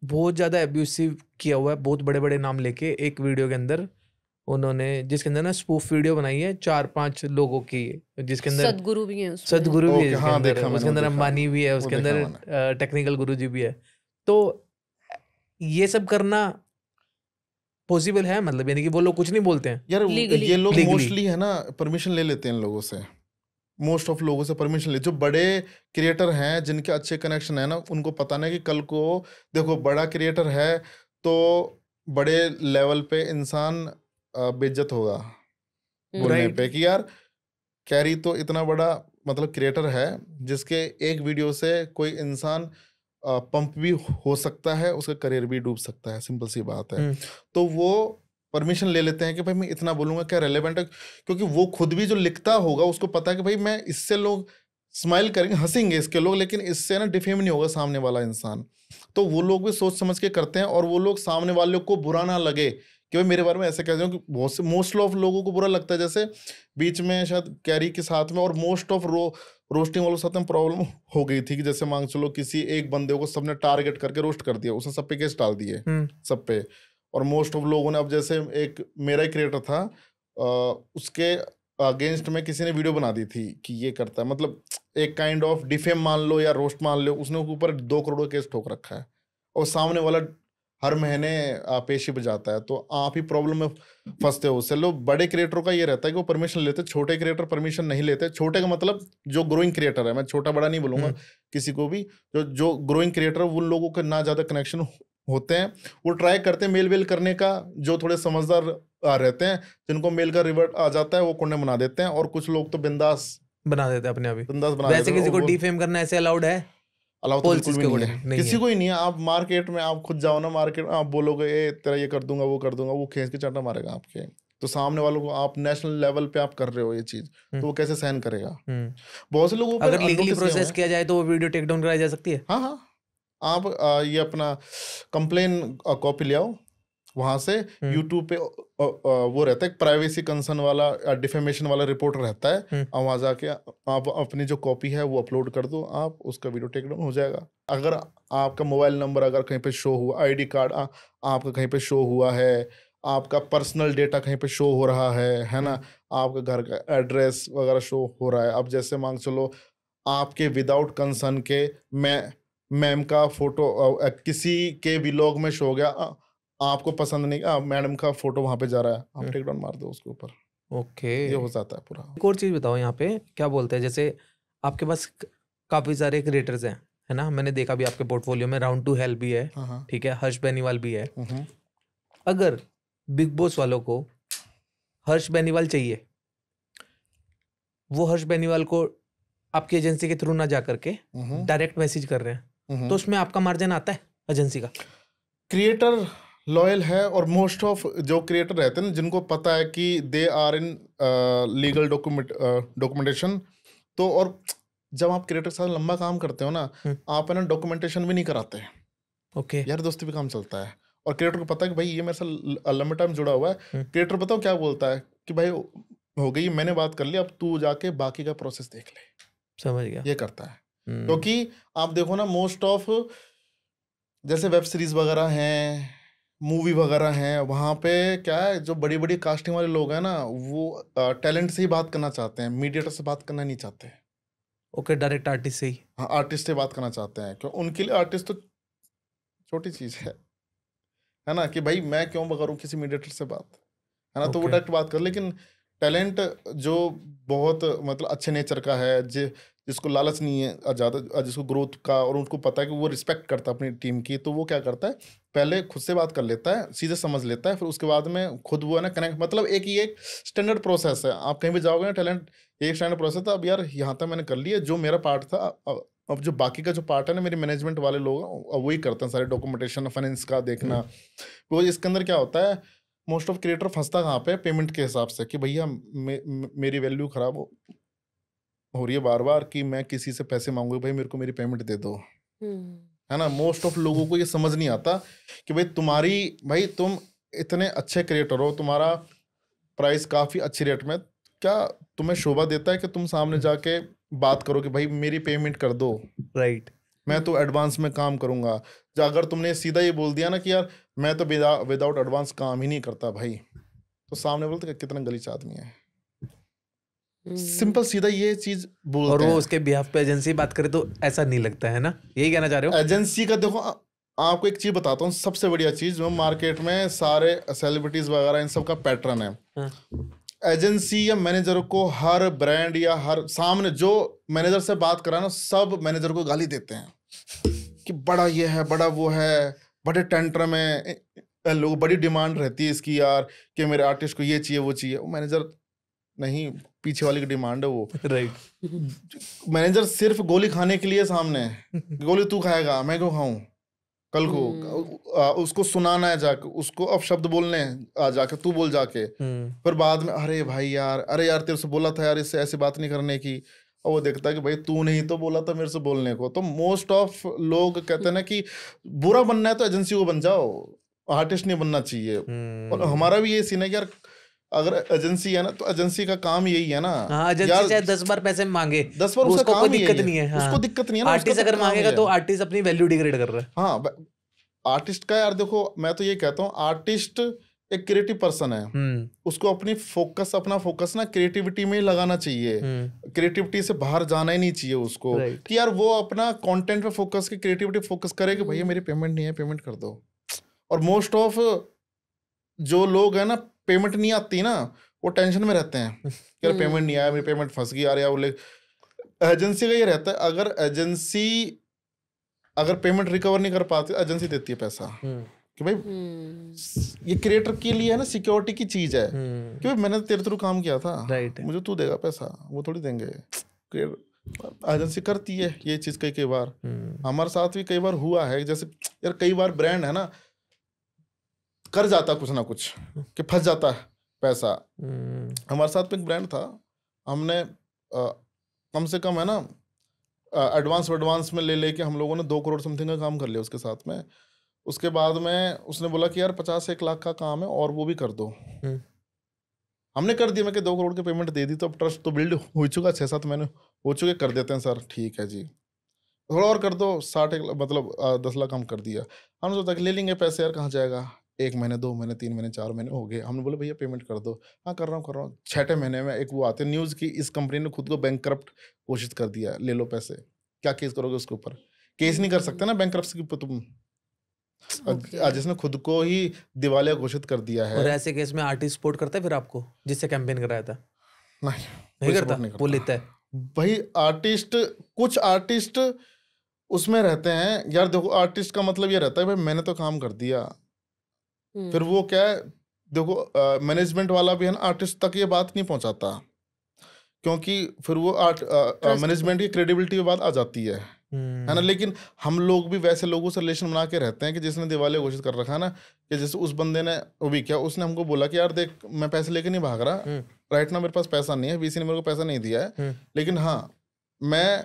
बहुत ज़्यादा एब्यूसिव किया हुआ है, बहुत बड़े बड़े नाम लेके एक वीडियो के अंदर उन्होंने, जिसके अंदर ना स्पूफ वीडियो बनाई है 4-5 लोगों की, जिसके अंदर सदगुरु भी है उसमें। सदगुरु भी है, ओके, जिसके हाँ अंदर देखा मैंने, उसके वो अंदर देखा, अंबानी भी है, वो उसके देखा अंदर मैंने। टेक्निकल गुरुजी भी है। तो ये सब करना पॉसिबल है, मतलब यानी कि वो लोग कुछ नहीं बोलते हैं यार Legally. ये लोग Legally. मोस्टली है ना परमिशन ले लेते हैं इन लोगों से, मोस्ट ऑफ लोगों से परमिशन ले, जो बड़े क्रिएटर हैं जिनके अच्छे कनेक्शन है ना, उनको पता नहीं कि कल को देखो बड़ा क्रिएटर है तो बड़े लेवल पे इंसान बेइज्जत होगा बोलने Right. पे कि यार कैरी तो इतना बड़ा मतलब क्रिएटर है जिसके एक वीडियो से कोई इंसान पंप भी हो सकता है, उसका करियर भी डूब सकता है, सिंपल सी बात है। तो वो परमिशन ले लेते हैं कि भाई मैं इतना बोलूंगा क्या रेलेवेंट है, क्योंकि वो खुद भी जो लिखता होगा उसको पता है कि भाई मैं इससे लोग स्माइल करेंगे, हंसेंगे इसके लोग, लेकिन इससे ना डिफेम नहीं होगा सामने वाला इंसान। तो वो लोग भी सोच समझ के करते हैं, और वो लोग सामने वाले को बुरा ना लगे कि भाई मेरे बारे में ऐसे कह रहे हो, कि बहुत से मोस्ट ऑफ लोगों को बुरा लगता है। जैसे बीच में शायद कैरी के साथ में और मोस्ट ऑफ रोस्टिंग वालों के साथ में प्रॉब्लम हो गई थी कि जैसे मांग चलो किसी एक बंदे को सबने टारगेट करके रोस्ट कर दिया, उसने सब पे केस डाल दिए सब पे, और मोस्ट ऑफ लोगों ने, अब जैसे एक मेरा ही क्रिएटर था उसके अगेंस्ट में किसी ने वीडियो बना दी थी कि ये करता है, मतलब एक काइंड ऑफ डिफेम मान लो या रोस्ट मान लो, उसने ऊपर 2 करोड़ का केस ठोक रखा है, और सामने वाला हर महीने पेशी पे जाता है, तो आप ही प्रॉब्लम में फंसते हो उससे। लोग बड़े क्रिएटरों का ये रहता है कि वो परमिशन लेते, छोटे क्रिएटर परमिशन नहीं लेते। छोटे का मतलब जो ग्रोइंग क्रिएटर है, मैं छोटा बड़ा नहीं बोलूंगा किसी को भी, जो ग्रोइंग क्रिएटर उन लोगों के ना ज़्यादा कनेक्शन होते हैं, वो ट्राई करते हैं मेल वेल करने का, जो थोड़े समझदार रहते हैं, जिनको मेल का रिवर्ट आ जाता है वो कोने बना देते हैं, और कुछ लोग तो बिंदास बना देते हैं अपने आप ही। बिंदास बना वैसे देते हैं। किसी को डिफेम करना ऐसे अलाउड है? अलाउ तो बिल्कुल Policies भी के नहीं according है, नहीं किसी है। को ही नहीं है। आप मार्केट में आप खुद जाओ ना, मार्केट में आप बोलोगे ए तेरा ये कर दूंगा वो कर दूंगा, वो खींच के चाटा मारेगा आपके। तो सामने वालों को आप नेशनल लेवल पे आप कर रहे हो ये चीज, तो वो कैसे सहन करेगा? बहुत से लोगों पर अगर लीगली unnoticed किया हुआ प्रोसेस है। किया जाए तो वो वीडियो टेक डाउन कराई जा सकती है। हाँ हाँ, आप ये अपना कंप्लेन कॉपी ले आओ वहां से, यूट्यूब पे वो रहता है प्राइवेसी कंसर्न वाला डिफेमेशन वाला रिपोर्ट रहता है, और वहां जाके आप अपनी जो कॉपी है वो अपलोड कर दो, आप उसका वीडियो टेक डाउन हो जाएगा। अगर आपका मोबाइल नंबर अगर कहीं पे शो हुआ, आईडी कार्ड आपका कहीं पे शो हुआ है, आपका पर्सनल डेटा कहीं पे शो हो रहा है ना, आपका घर का एड्रेस वगैरह शो हो रहा है, अब जैसे मांग चलो आपके विदाउट कंसर्न के मैम का फोटो किसी के व्लॉग में शो हो गया, आपको पसंद नहीं, मैडम का फोटो वहां पे जा रहा है, आप टेक डाउन मार दो उसके ऊपर। ओके, ये हो जाता है पूरा। एक और चीज बताओ यहाँ पे क्या बोलते हैं, जैसे आपके पास काफी सारे क्रिएटर्स हैं, है ना, मैंने देखा भी आपके पोर्टफोलियो में राउंड टू हेल भी है, ठीक है, हर्ष बेनीवाल भी है। अगर बिग बॉस वालों को हर्ष बेनीवाल चाहिए, वो हर्ष बेनीवाल को आपकी एजेंसी के थ्रू ना जा करके डायरेक्ट मैसेज कर रहे हैं, तो उसमें आपका मार्जिन आता है एजेंसी का? क्रिएटर लॉयल है, और मोस्ट ऑफ जो क्रिएटर रहते हैं ना जिनको पता है कि they are in legal documentation, तो और जब आप क्रिएटर के साथ लंबा काम करते हो ना, आप है ना डॉक्यूमेंटेशन भी नहीं कराते। ओके, यार दोस्ती भी काम चलता है, और क्रिएटर को पता है कि भाई ये मेरे साथ लंबे टाइम जुड़ा हुआ है। क्रिएटर बताओ क्या बोलता है कि भाई हो गई, मैंने बात कर ली, अब तू जाके बाकी का प्रोसेस देख ले। समझ गया। ये करता है, क्योंकि आप देखो ना मोस्ट ऑफ जैसे वेब सीरीज वगैरह हैं, मूवी वगैरह हैं, वहाँ पे क्या है, जो बड़ी बड़ी कास्टिंग वाले लोग हैं ना, वो टैलेंट से ही बात करना चाहते हैं, मीडिएटर से बात करना नहीं चाहते। ओके, डायरेक्ट आर्टिस्ट से ही। हाँ, आर्टिस्ट से बात करना चाहते हैं, क्यों? उनके लिए आर्टिस्ट तो छोटी चीज है ना, कि भाई मैं क्यों करूँ किसी मीडिएटर से बात, है ना। तो वो डायरेक्ट बात कर, लेकिन टैलेंट जो बहुत मतलब अच्छे नेचर का है, जिसको लालच नहीं है ज़्यादा, जिसको ग्रोथ का, और उनको पता है कि वो रिस्पेक्ट करता है अपनी टीम की, तो वो क्या करता है, पहले खुद से बात कर लेता है, सीधे समझ लेता है, फिर उसके बाद में खुद वो है ना कनेक्ट, मतलब एक ही एक स्टैंडर्ड प्रोसेस है। आप कहीं भी जाओगे ना, टैलेंट एक स्टैंडर्ड प्रोसेस था, अब यार यहाँ तक मैंने कर लिया जो मेरा पार्ट था, अब जो बाकी का जो पार्ट है ना, मेरे मैनेजमेंट वाले लोग वही करते हैं, सारे डॉक्यूमेंटेशन फाइनेंस का देखना। वो इसके अंदर क्या होता है, मोस्ट ऑफ क्रिएटर फंसता कहाँ पे, पेमेंट के हिसाब से, कि भैया मेरी वैल्यू खराब हो रही है बार बार, कि मैं किसी से पैसे मांगू, भाई मेरे को मेरी पेमेंट दे दो, है ना। मोस्ट ऑफ लोगों को ये समझ नहीं आता कि भाई तुम इतने अच्छे क्रिएटर हो, तुम्हारा प्राइस काफी अच्छी रेट में, क्या तुम्हें शोभा देता है कि तुम सामने जाके बात करो कि भाई मेरी पेमेंट कर दो, राइट, मैं तो एडवांस में काम करूंगा। जो अगर तुमने सीधा ये बोल दिया ना कि यार मैं तो विदाउट एडवांस काम ही नहीं करता भाई, तो सामने बोलते कितना गलीच आदमी है। सिंपल सीधा ये चीज बोलते और वो हैं। उसके बिहाफ पे एजेंसी बात करे तो ऐसा नहीं लगता है ना, यही कहना चाह रहे हो? एजेंसी का देखो, आपको एक चीज बताता हूँ, सबसे बढ़िया चीज जो मार्केट में सारे सेलिब्रिटीज वगैरह इन सब का पैटर्न है। हाँ। एजेंसी या मैनेजर को हर ब्रांड या हर सामने जो मैनेजर से बात करा ना, सब मैनेजर को गाली देते हैं कि बड़ा ये है, बड़ा वो है, बड़े टेंट्रम है, लोग बड़ी डिमांड रहती है इसकी यार कि मेरे आर्टिस्ट को ये चाहिए वो चाहिए। वो मैनेजर नहीं, पीछे वाली की डिमांड है वो। राइट। मैनेजर सिर्फ गोली खाने के लिए सामने है, गोली तू खाएगा मैं क्यों खाऊं कल को, उसको सुनाना है जाके, उसको अब शब्द बोलने आ जाके, तू बोल जाके, फिर बाद में अरे भाई यार, अरे यार तेरे से बोला था यार इससे ऐसी बात नहीं करने की, और वो देखता है कि भाई तू नहीं तो बोला था मेरे से बोलने को। तो मोस्ट ऑफ लोग कहते हैं ना कि बुरा बनना है तो एजेंसी को बन जाओ, आर्टिस्ट नहीं बनना चाहिए। और हमारा भी ये सीन है कि यार अगर एजेंसी है ना तो एजेंसी का काम यही है ना, एजेंसी चाहे 10 बार पैसे मांगे 10 बार उसका काम कोई दिक्कत नहीं है। उसको दिक्कत नहीं है ना। आर्टिस्ट अगर मांगेगा तो आर्टिस्ट अपनी वैल्यू डिग्रेड कर रहा है। हाँ, आर्टिस्ट का यार देखो, मैं तो ये कहता हूँ आर्टिस्ट एक क्रिएटिव पर्सन है, उसको अपना फोकस ना क्रिएटिविटी में ही लगाना चाहिए, क्रिएटिविटी से बाहर जाना ही नहीं चाहिए उसको, कि यार वो अपना कंटेंट पे फोकस, की क्रिएटिविटी फोकस करे कि भैया मेरी पेमेंट नहीं है, पेमेंट कर दो। और मोस्ट ऑफ जो लोग है ना, पेमेंट नहीं आती ना, वो टेंशन में रहते हैं यार पेमेंट नहीं आया, मेरी पेमेंट फंस गई यार। एजेंसी का ये रहता है, अगर एजेंसी अगर पेमेंट रिकवर नहीं कर पाती, एजेंसी देती है पैसा कि भाई ये क्रिएटर के लिए है ना, सिक्योरिटी की चीज है कि भाई मैंने तेरे थ्रू काम किया था, मुझे तू देगा पैसा, वो थोड़ी देंगे। एजेंसी करती है ये चीज कई बार, हमारे साथ भी कई बार हुआ है। जैसे यार कई बार ब्रांड है ना कर जाता कुछ ना कुछ कि फंस जाता है पैसा। हमारे साथ में एक ब्रांड था, हमने कम से कम है ना एडवांस में ले लेके हम लोगों ने 2 करोड़ समथिंग का काम कर लिया उसके साथ में। उसके बाद में उसने बोला कि यार 50-1 लाख का काम है और वो भी कर दो। हमने कर दिया, मैं कि 2 करोड़ की पेमेंट दे दी, तो अब ट्रस्ट तो बिल्ड हो चुका, 6-7 महीने हो चुके, कर देते हैं सर, ठीक है जी, थोड़ा और कर दो, 60 मतलब 10 लाख हम कर दिया। हमने सोचा कि ले लेंगे पैसे यार, कहाँ जाएगा, 1 महीने 2 महीने 3 महीने 4 महीने हो गए। हमने बोले भैया पेमेंट कर दो। हाँ कर रहा हूँ। 6ठे महीने में एक वो आते न्यूज़ की इस कंपनी ने खुद को बैंकक्रप्ट घोषित कर दिया, ले लो पैसे। क्या केस करोगे उसके ऊपर? केस नहीं कर सकते ना बैंकक्रप्सी के ऊपर तुम, जिसने खुद को ही दिवालिया घोषित कर दिया है। और ऐसे केस में आर्टिस्ट सपोर्ट करता है फिर आपको, जिससे कैंपेन कराया था? नहीं करता, वो लेता है भाई। आर्टिस्ट, कुछ आर्टिस्ट उसमें रहते हैं यार, देखो आर्टिस्ट का मतलब ये रहता है भाई मैंने तो काम कर दिया, फिर वो क्या है, देखो मैनेजमेंट वाला भी है ना, आर्टिस्ट तक ये बात नहीं पहुंचाता, क्योंकि फिर वो मैनेजमेंट की क्रेडिबिलिटी की बात आ जाती है ना। लेकिन हम लोग भी वैसे लोगों से रिलेशन बना के रहते हैं कि जिसने दिवालिया घोषित कर रखा है ना, कि जैसे उस बंदे ने वो भी क्या, उसने हमको बोला कि यार देख मैं पैसे लेके नहीं भाग रहा, राइट ना मेरे पास पैसा नहीं है, वीसी ने मेरे को पैसा नहीं दिया है, लेकिन हाँ मैं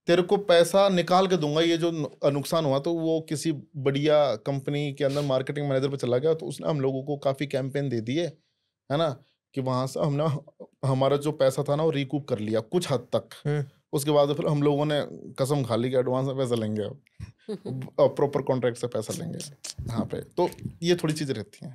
तेरे को पैसा निकाल के दूंगा, ये जो नुकसान हुआ। तो वो किसी बढ़िया कंपनी के अंदर मार्केटिंग मैनेजर पे चला गया, तो उसने हम लोगों को काफ़ी कैंपेन दे दिए है ना, कि वहाँ से हमने हमारा जो पैसा था ना वो रिकूप कर लिया कुछ हद तक। उसके बाद फिर हम लोगों ने कसम खा ली कि एडवांस में पैसा लेंगे, अब प्रॉपर कॉन्ट्रैक्ट से पैसा लेंगे यहाँ पे। तो ये थोड़ी चीज़ें रहती हैं।